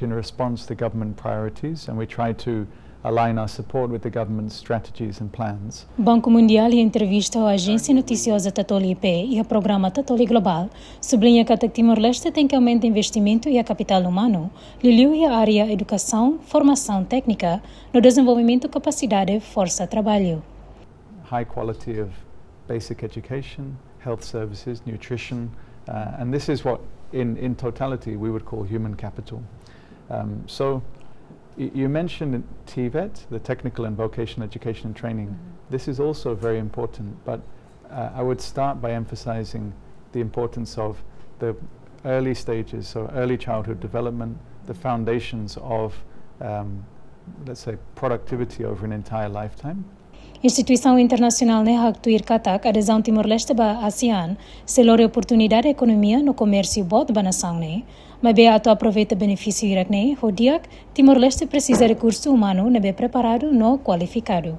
much in response to government priorities, and we try to align our support with the government's strategies and plans. Banku Mundial e entrevista à agência noticiosa TATOLI IP e ao programa TATOLI Global sublinha que Timor-Leste tem que aumentar investimento e a capital humano, liuliu e a área edukasaun, formasaun, téknika, no desenvolvimento kapasidade, forsa, traballu. High quality of basic education, health services, nutrition, and this is what in totality we would call human capital. So you mentioned TVET, the Technical and Vocational Education and Training. This is also very important, but I would start by emphasizing the importance of the early stages, so early childhood development, the foundations of, let's say, productivity over an entire lifetime. Instituisaun internasionál haktuir katak adezaun Timor-Leste ba ASEAN selore oportunidade ekonomia no komérsiu bot ba nasaun maibé aproveita benefísiu hirak Timor-Leste precisa recurso humano preparado no qualificado.